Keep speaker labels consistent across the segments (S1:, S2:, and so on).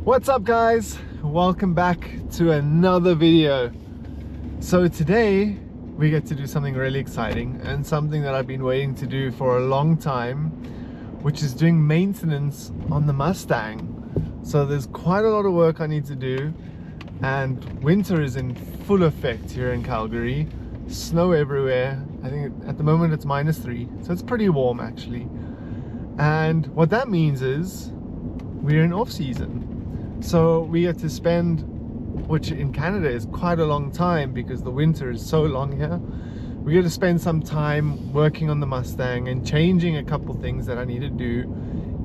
S1: What's up guys, welcome back to another video. So today we get to do something really exciting and something that I've been waiting to do for a long time, which is doing maintenance on the Mustang. So there's quite a lot of work I need to do, and winter is in full effect here in Calgary. Snow everywhere. I think at the moment it's -3, so it's pretty warm actually. And what that means is we're in off season. So we get to spend, which in Canada is quite a long time because the winter is so long here, we get to spend some time working on the Mustang and changing a couple things that I need to do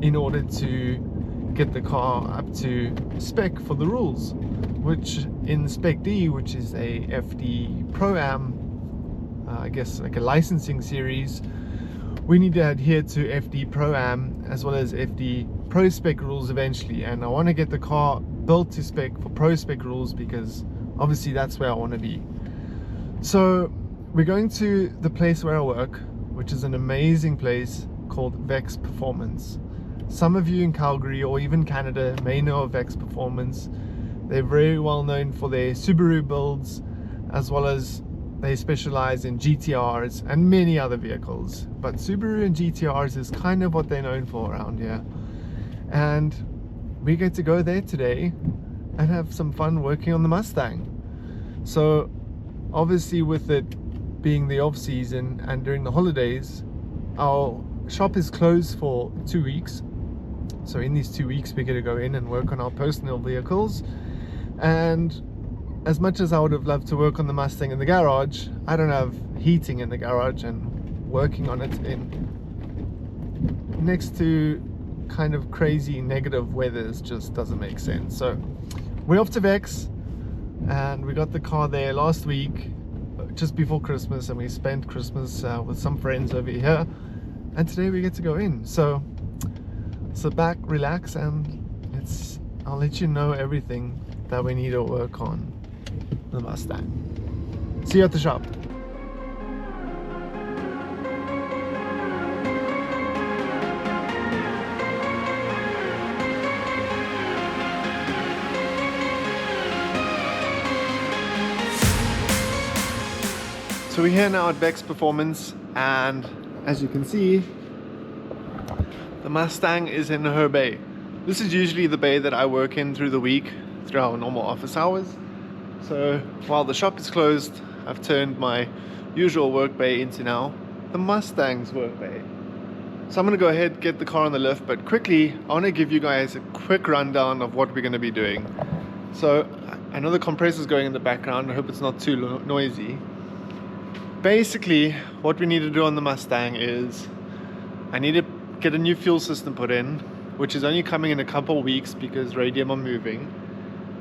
S1: in order to get the car up to spec for the rules, which in Spec D, which is a FD Pro-Am, I guess like a licensing series, we need to adhere to FD Pro-Am as well as FD Pro Spec rules eventually, and I want to get the car built to spec for Pro Spec rules because obviously that's where I want to be. So we're going to the place where I work, which is an amazing place called Vex Performance. Some of you in Calgary or even Canada may know of Vex Performance. They're very well known for their Subaru builds, as well as they specialize in GTRs and many other vehicles, but Subaru and GTRs is kind of what they're known for around here. And we get to go there today and have some fun working on the Mustang. So obviously with it being the off season and during the holidays, our shop is closed for 2 weeks. So in these 2 weeks we get to go in and work on our personal vehicles. And as much as I would have loved to work on the Mustang in the garage, I don't have heating in the garage, and working on it in next to kind of crazy negative weathers just doesn't make sense. So we're off to Vex, and we got the car there last week just before Christmas, and we spent Christmas with some friends over here, and today we get to go in. So sit back, relax, and I'll let you know everything that we need to work on the Mustang. See you at the shop. So we're here now at Vex Performance, and as you can see, the Mustang is in her bay. This is usually the bay that I work in through the week, through our normal office hours. So while the shop is closed, I've turned my usual work bay into now the Mustang's work bay. So I'm going to go ahead, get the car on the lift, but quickly I want to give you guys a quick rundown of what we're going to be doing. So I know the compressor's going in the background, I hope it's not too noisy. Basically what we need to do on the Mustang is I need to get a new fuel system put in, which is only coming in a couple of weeks because Radium are moving.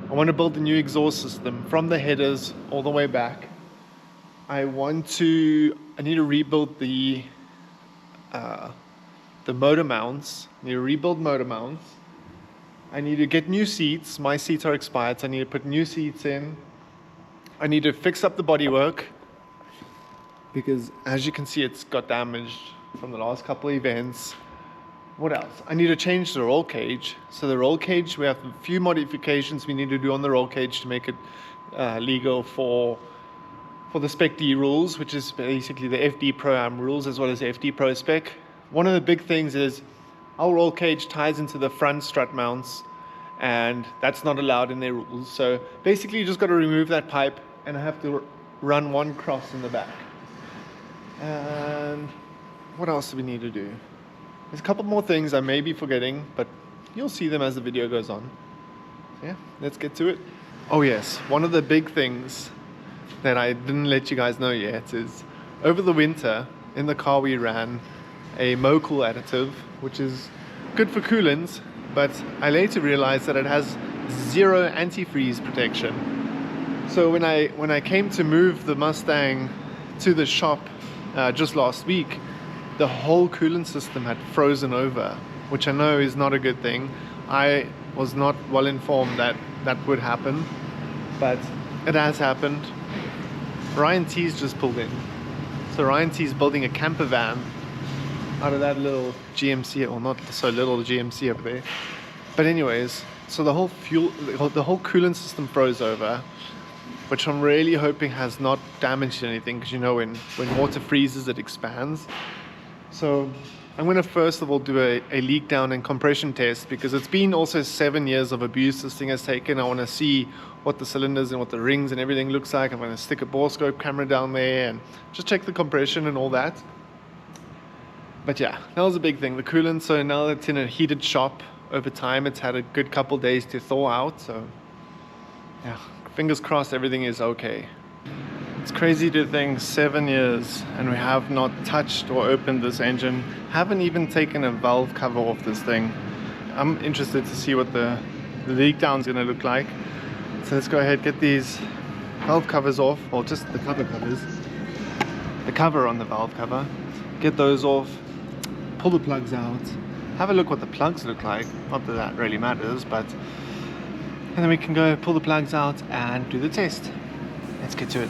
S1: I want to build a new exhaust system from the headers all the way back. I need to rebuild the motor mounts. I need to rebuild motor mounts. I need to get new seats. My seats are expired, so I need to put new seats in. I need to fix up the bodywork because, as you can see, it's got damaged from the last couple of events. What else? I need to change the roll cage. So the roll cage, we have a few modifications we need to do on the roll cage to make it legal for the Spec D rules, which is basically the FD Pro-Am rules as well as the FD Pro Spec. One of the big things is our roll cage ties into the front strut mounts, and that's not allowed in their rules. So basically you just got to remove that pipe, and I have to run one cross in the back. And what else do we need to do? There's a couple more things I may be forgetting, but you'll see them as the video goes on. So yeah, let's get to it. Oh yes, one of the big things that I didn't let you guys know yet is over the winter in the car we ran a MoCool additive, which is good for coolants, but I later realized that it has zero antifreeze protection. So when I came to move the Mustang to the shop just last week, the whole coolant system had frozen over, which I know is not a good thing. I was not well informed that that would happen, but it has happened. Ryan T's just pulled in. So Ryan T's building a camper van out of that little GMC, or not so little GMC over there. But anyways, so the whole coolant system froze over, which I'm really hoping has not damaged anything, because you know when water freezes it expands. So I'm going to first of all do a leak down and compression test, because it's been also 7 years of abuse this thing has taken. I want to see what the cylinders and what the rings and everything looks like. I'm going to stick a Borescope camera down there and just check the compression and all that. But yeah, that was a big thing, the coolant. So now it's in a heated shop. Over time it's had a good couple days to thaw out, so yeah, fingers crossed everything is okay. It's crazy to think 7 years and we have not touched or opened this engine, haven't even taken a valve cover off this thing. I'm interested to see what the leak down is going to look like. So let's go ahead, get these valve covers off, or just the cover covers, the cover on the valve cover, get those off, pull the plugs out, have a look what the plugs look like. Not that that really matters, but and then we can go pull the plugs out and do the test. Let's get to it.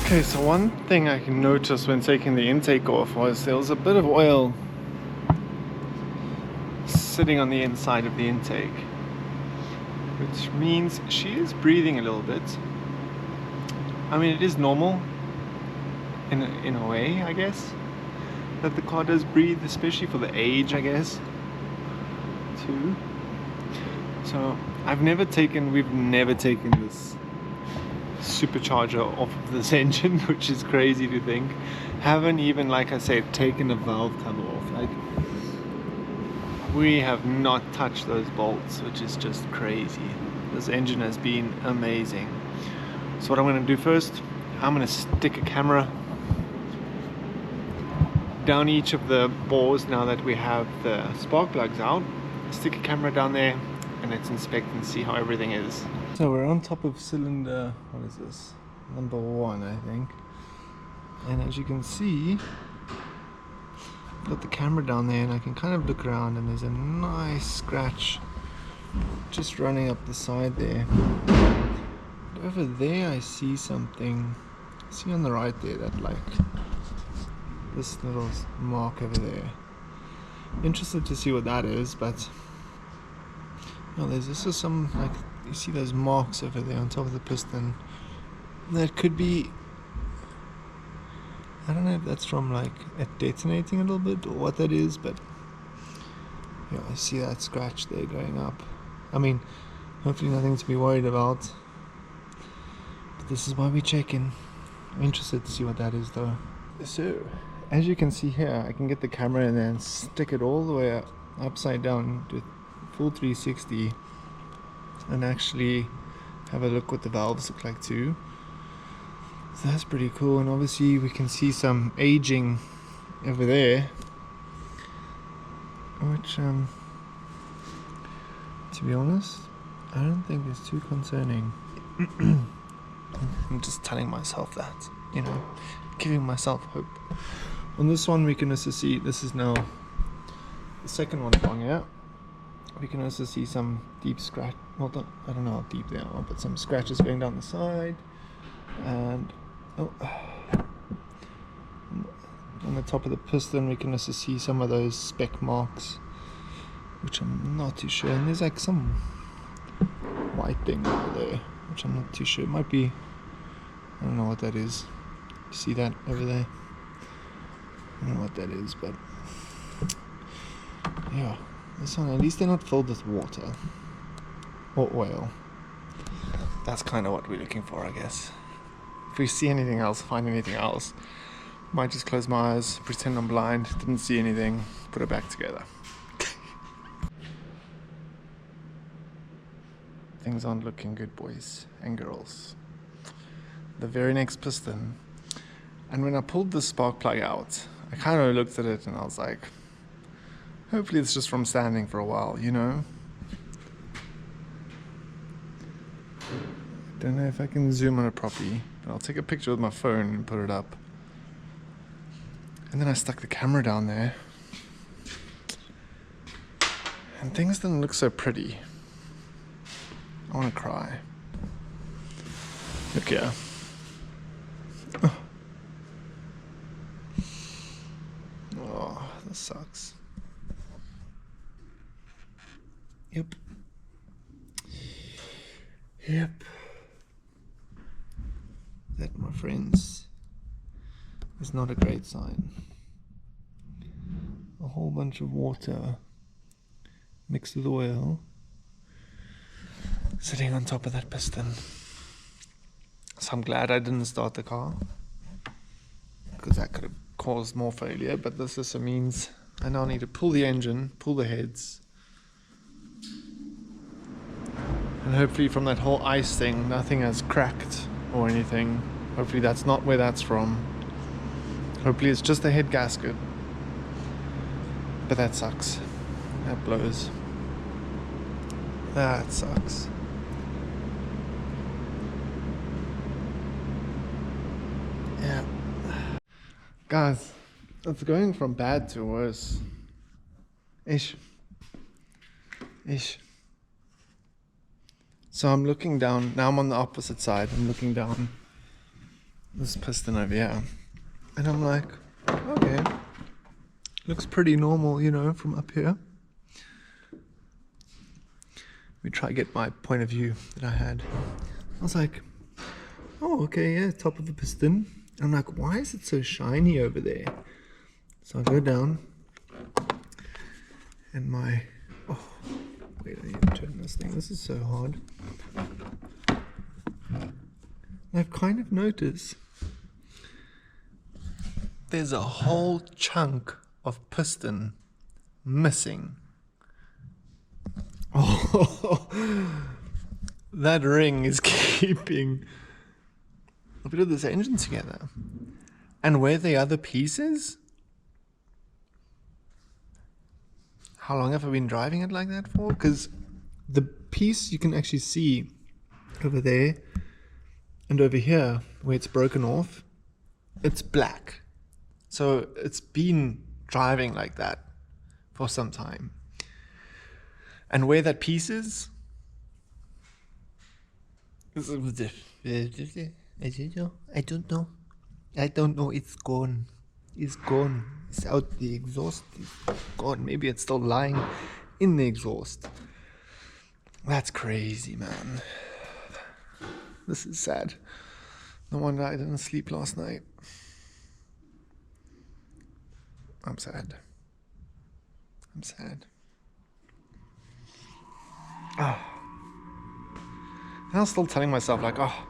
S1: Okay, so one thing I can notice when taking the intake off was there was a bit of oil sitting on the inside of the intake, which means she is breathing a little bit. I mean, it is normal in a way, I guess, that the car does breathe, especially for the age, I guess, too. So we've never taken this supercharger off of this engine, which is crazy to think. Haven't even, like I said, taken the valve cover off. Like, we have not touched those bolts, which is just crazy. This engine has been amazing. So what I'm going to do first, I'm going to stick a camera down each of the bores now that we have the spark plugs out. Stick a camera down there and let's inspect and see how everything is. So we're on top of cylinder, what is this? Number 1, I think. And as you can see, I've got the camera down there and I can kind of look around, and there's a nice scratch just running up the side there. But over there I see something. See on the right there, that like this little mark over there. Interested to see what that is, but no, this is some, like, you see those marks over there on top of the piston. That could be, I don't know if that's from like it detonating a little bit or what that is, but yeah, I see that scratch there going up. I mean, hopefully nothing to be worried about, but this is why we're checking. I'm interested to see what that is though. So as you can see here, I can get the camera in there and stick it all the way up, upside down to full 360 and actually have a look what the valves look like too. So that's pretty cool, and obviously we can see some aging over there, which to be honest, I don't think is too concerning. I'm just telling myself that, you know, giving myself hope. On this one we can also see, this is now the second one along here. We can also see some deep scratch, well, I don't know how deep they are, but some scratches going down the side, and on the top of the piston we can also see some of those speck marks, which I'm not too sure, and there's like some white thing over there, which I'm not too sure. It might be, I don't know what that is. You see that over there? I don't know what that is, but yeah, this one, at least they're not filled with water or oil. That's kind of what we're looking for, I guess. If we see anything else, find anything else, might just close my eyes, pretend I'm blind, didn't see anything, put it back together. Things aren't looking good, boys and girls. The very next piston, and when I pulled the spark plug out, I kind of looked at it and I was like, hopefully it's just from standing for a while, you know? Don't know if I can zoom on it properly, but I'll take a picture with my phone and put it up. And then I stuck the camera down there. And things didn't look so pretty. I want to cry. Look here. Oh, this sucks. Yep. That, my friends, is not a great sign. A whole bunch of water mixed with oil sitting on top of that piston. So I'm glad I didn't start the car, because that could have caused more failure. But this also means I now need to pull the engine, pull the heads, and hopefully from that whole ice thing nothing has cracked or anything. Hopefully that's not where that's from. Hopefully it's just the head gasket. But that sucks. That blows. That sucks. Yeah. Guys, it's going from bad to worse. Ish. So I'm looking down. Now I'm on the opposite side. I'm looking down this piston over here. And I'm like, okay. Looks pretty normal, you know, from up here. Let me try to get my point of view that I had. I was like, oh, okay, yeah, top of the piston. I'm like, why is it so shiny over there? So I go down, and my, oh, wait, I need to turn this thing. This is so hard. I've kind of noticed there's a whole chunk of piston missing. Oh, that ring is keeping a bit of this engine together. And where the other pieces? How long have I been driving it like that for? Because the piece you can actually see over there and over here where it's broken off, it's black. So it's been driving like that for some time. And where that piece is, I don't know. It's gone. It's gone. It's out the exhaust. It's gone. Maybe it's still lying in the exhaust. That's crazy, man. This is sad. No wonder I didn't sleep last night. I'm sad. Oh. And I was still telling myself, like, oh,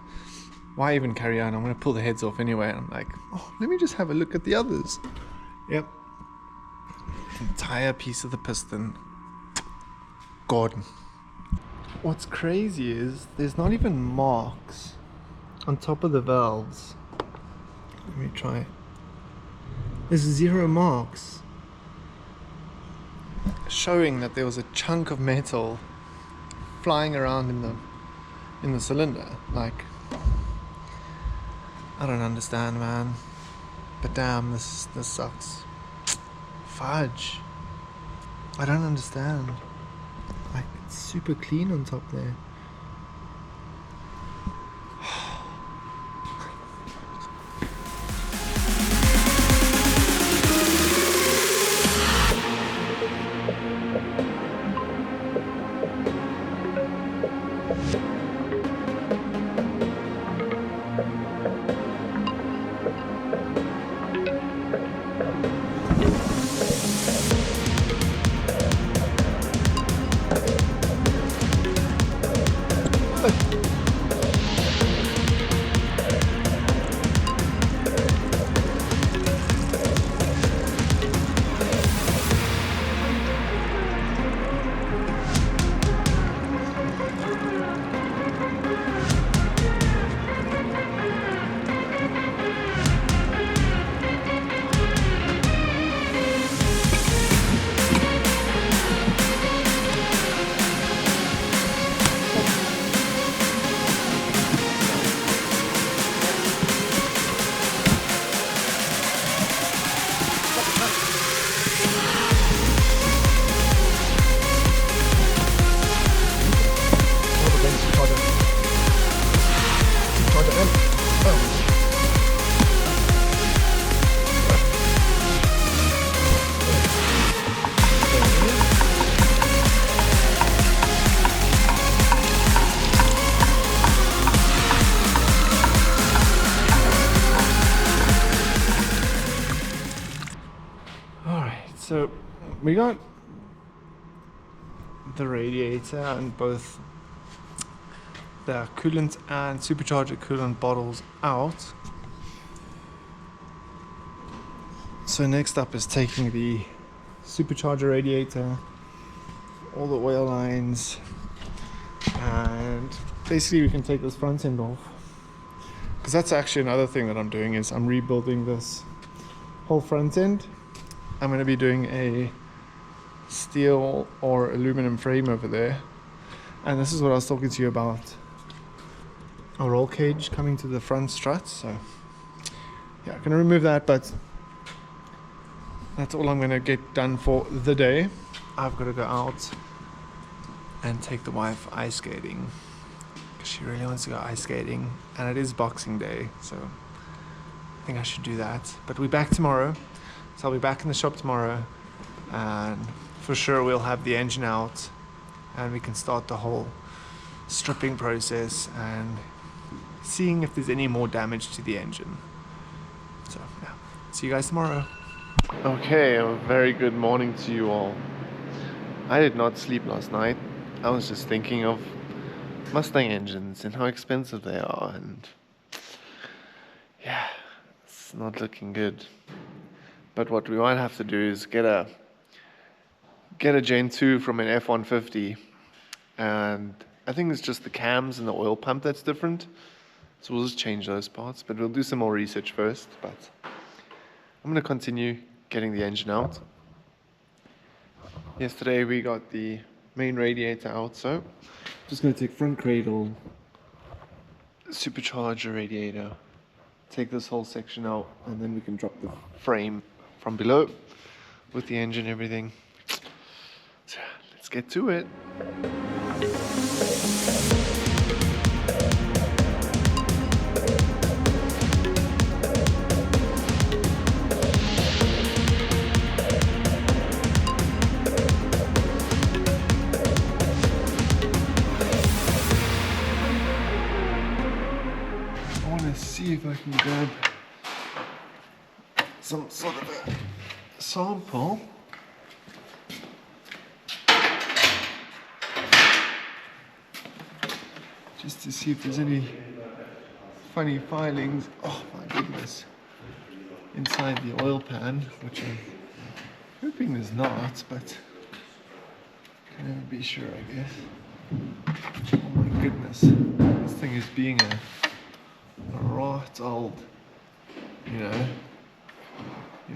S1: why even carry on? I'm going to pull the heads off anyway. And I'm like, oh, let me just have a look at the others. Yep. Entire piece of the piston gone. What's crazy is there's not even marks on top of the valves. Let me try. There's 0 marks showing that there was a chunk of metal flying around in the cylinder. Like, I don't understand, man. But damn, this sucks. Fudge. I don't understand. Like, it's super clean on top there. So we got the radiator and both the coolant and supercharged coolant bottles out. So next up is taking the supercharger radiator, all the oil lines, and basically we can take this front end off, because that's actually another thing that I'm doing, is I'm rebuilding this whole front end. I'm going to be doing a steel or aluminum frame over there, and this is what I was talking to you about, a roll cage coming to the front strut. So yeah, I'm going to remove that, but that's all I'm going to get done for the day. I've got to go out and take the wife ice skating, because she really wants to go ice skating, and it is Boxing Day, so I think I should do that. But we're back tomorrow, so I'll be back in the shop tomorrow, and for sure we'll have the engine out and we can start the whole stripping process and seeing if there's any more damage to the engine. So yeah, see you guys tomorrow. Okay, a very good morning to you all. I did not sleep last night. I was just thinking of Mustang engines and how expensive they are, and yeah, it's not looking good. But what we might have to do is get a Gen 2 from an F-150, and I think it's just the cams and the oil pump that's different. So we'll just change those parts, but we'll do some more research first. But I'm going to continue getting the engine out. Yesterday we got the main radiator out, so just going to take front cradle, supercharger radiator, take this whole section out, and then we can drop the frame from below with the engine and everything. So let's get to it. See if I can grab some sort of a sample. Just to see if there's any funny filings. Oh my goodness. Inside the oil pan, which I'm hoping there's not, but can never be sure, I guess. Oh my goodness. This thing is being a right old, you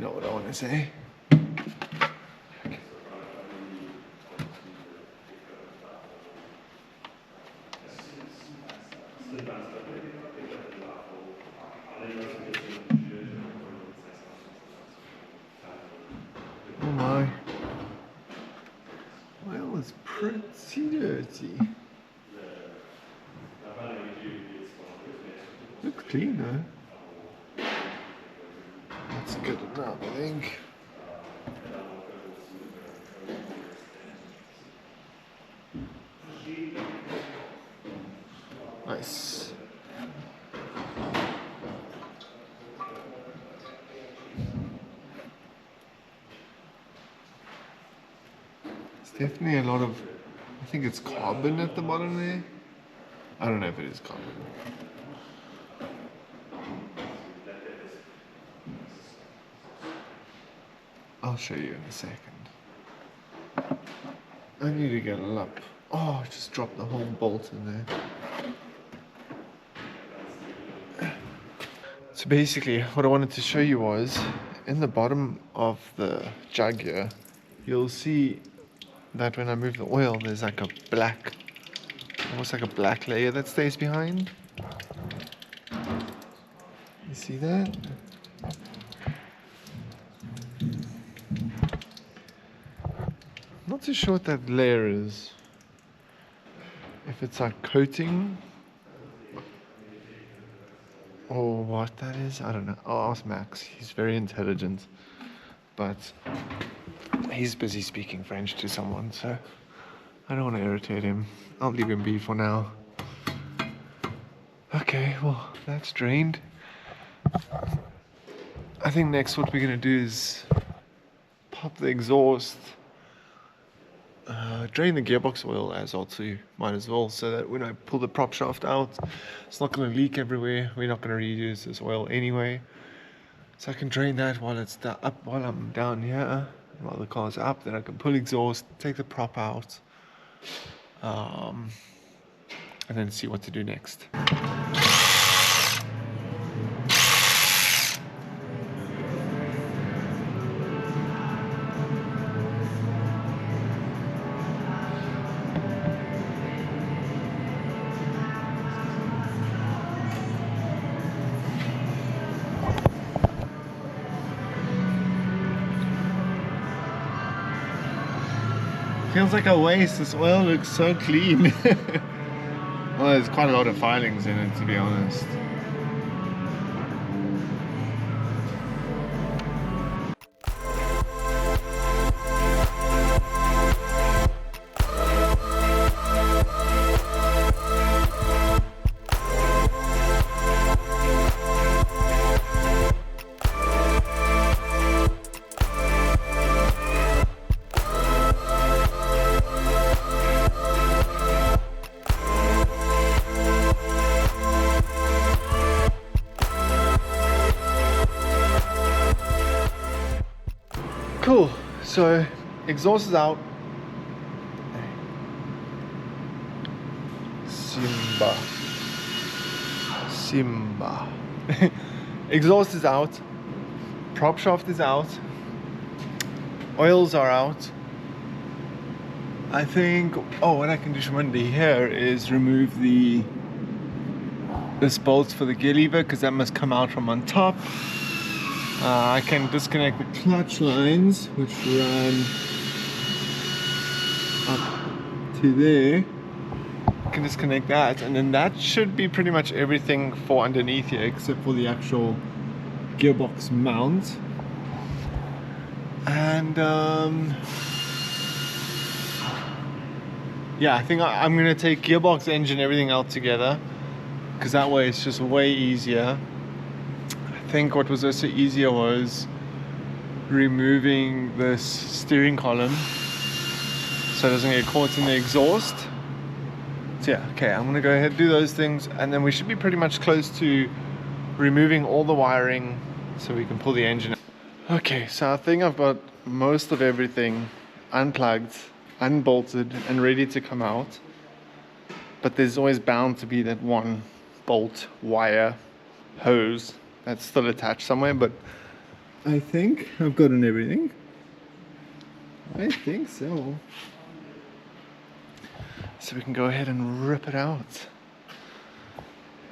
S1: know what I want to say. Oh my, well, it's pretty dirty. Looks clean though. That's good enough, I think. Nice. It's definitely a lot of, I think it's carbon at the bottom there. I don't know if it is carbon. I'll show you in a second. I need to get a lump. Oh, I just dropped the whole bolt in there. So basically, what I wanted to show you was, in the bottom of the jug here, you'll see that when I move the oil, there's like a black, almost like a black layer that stays behind. You see that? Not too sure what that layer is. If it's like coating or what that is, I don't know. I'll ask Max. He's very intelligent, but he's busy speaking French to someone, so I don't want to irritate him. I'll leave him be for now. Okay, well, that's drained. I think next what we're going to do is pop the exhaust, drain the gearbox oil as well too, might as well, so that when I pull the prop shaft out, it's not going to leak everywhere. We're not going to reuse this oil anyway, so I can drain that while it's up, while I'm down here, while the car's up. Then I can pull exhaust, take the prop out, and then see what to do next. Feels like a waste. This oil looks so clean. Well, there's quite a lot of filings in it, to be honest. Cool, so exhaust is out. Simba. Exhaust is out. Prop shaft is out. Oils are out. I think, what I can do from under here is remove this bolt for the gear lever, because that must come out from on top. I can disconnect the clutch lines, which run up to there. I can disconnect that, and then that should be pretty much everything for underneath here, except for the actual gearbox mount. And yeah, I think I'm gonna take gearbox, engine, everything out together, because that way it's just way easier. I think what was also easier was removing this steering column so it doesn't get caught in the exhaust. So yeah, okay, I'm gonna go ahead and do those things, and then we should be pretty much close to removing all the wiring so we can pull the engine out. Okay, so I think I've got most of everything unplugged, unbolted, and ready to come out. But there's always bound to be that one bolt, wire, hose that's still attached somewhere, but I think I've gotten everything. I think so. So we can go ahead and rip it out.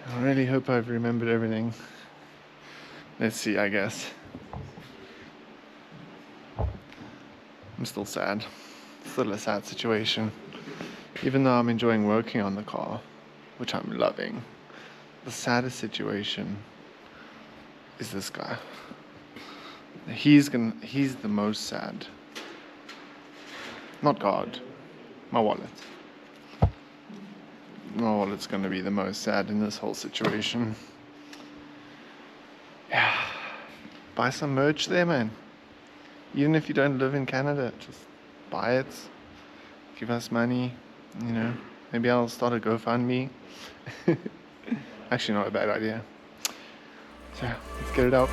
S1: I really hope I've remembered everything. Let's see, I guess. I'm still sad. Still a sad situation. Even though I'm enjoying working on the car, which I'm loving, the saddest situation is this guy. He's the most sad. Not God, my wallet. My wallet's gonna be the most sad in this whole situation. Yeah, buy some merch there, man. Even if you don't live in Canada, just buy it. Give us money, you know. Maybe I'll start a GoFundMe. Actually, not a bad idea. So, let's get it out.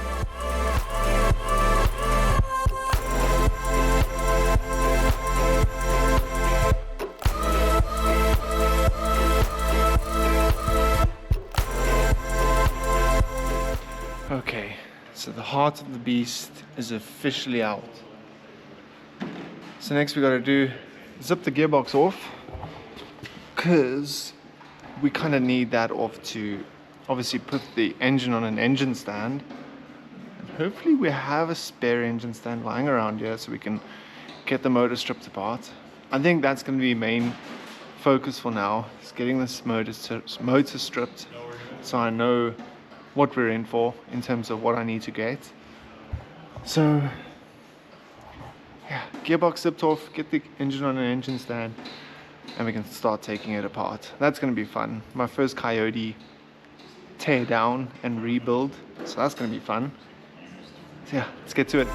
S1: Okay, so the heart of the beast is officially out. So next we gotta do, zip the gearbox off, because we kind of need that off to obviously put the engine on an engine stand. And hopefully we have a spare engine stand lying around here so we can get the motor stripped apart. I think that's going to be main focus for now, is getting this motor stripped so I know what we're in for in terms of what I need to get. So yeah, gearbox zipped off, get the engine on an engine stand, and we can start taking it apart. That's going to be fun. My first Coyote tear down and rebuild, so that's going to be fun. So yeah, let's get to it.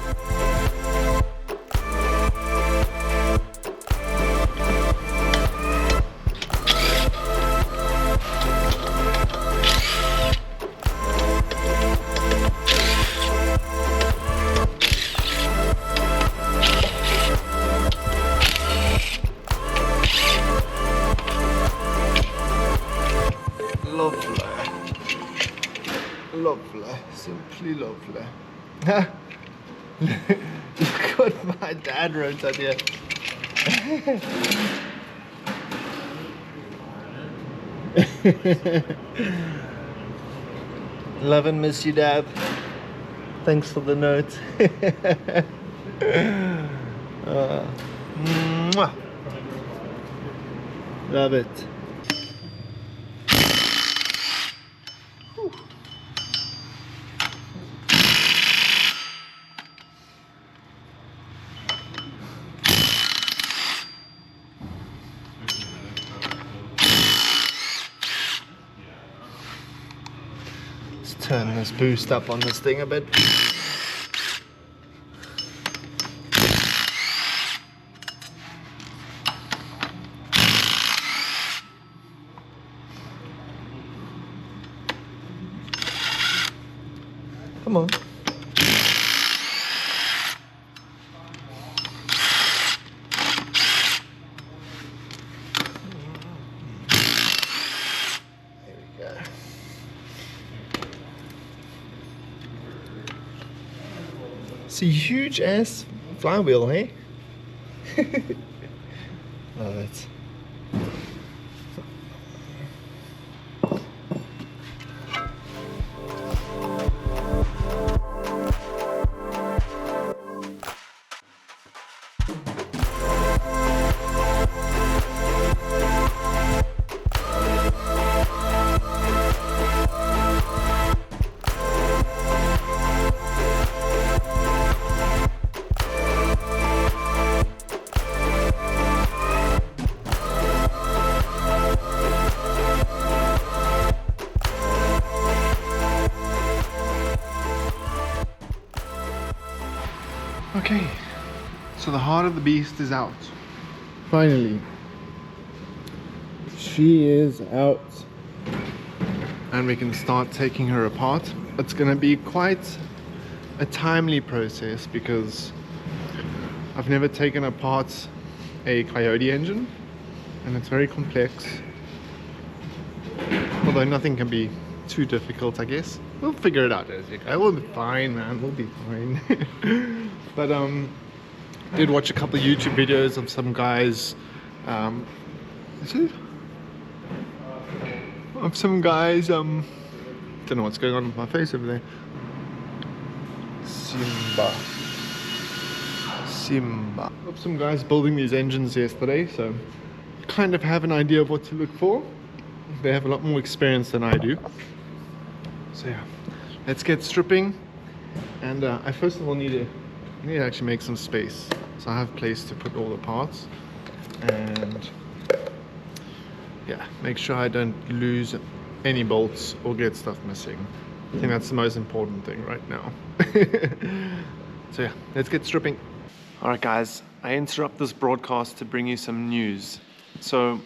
S1: lovely, simply lovely. Look what my dad wrote on here. Love and miss you, Dad. Thanks for the note. Mwah. Love it. Whew. Let's turn this boost up on this thing a bit. Come on. There we go. It's a huge ass flywheel, hey? Love it. Okay, so the heart of the beast is out. Finally. She is out. And we can start taking her apart. It's gonna be quite a timely process because I've never taken apart a Coyote engine and it's very complex. Although nothing can be too difficult, I guess. We'll figure it out as you go. We'll be fine, man. We'll be fine. But did watch a couple of YouTube videos of some guys. Is it? Of some guys. Don't know what's going on with my face over there. Simba. Of some guys building these engines yesterday, so kind of have an idea of what to look for. They have a lot more experience than I do. So yeah, let's get stripping. And I first of all need to actually make some space. So I have place to put all the parts. And yeah, make sure I don't lose any bolts or get stuff missing. I think that's the most important thing right now. So yeah, let's get stripping. All right guys, I interrupt this broadcast to bring you some news. So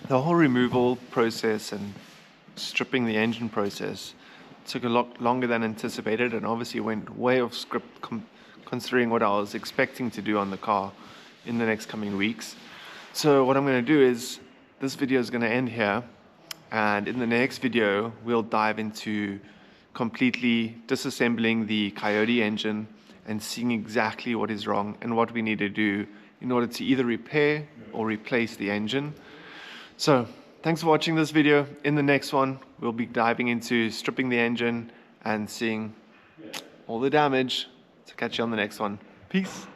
S1: the whole removal process and stripping the engine process took a lot longer than anticipated and obviously went way off script considering what I was expecting to do on the car in the next coming weeks. So what I'm going to do is, this video is going to end here, and in the next video we'll dive into completely disassembling the Coyote engine and seeing exactly what is wrong and what we need to do in order to either repair or replace the engine. So thanks for watching this video. In the next one, we'll be diving into stripping the engine and seeing all the damage. So catch you on the next one. Peace.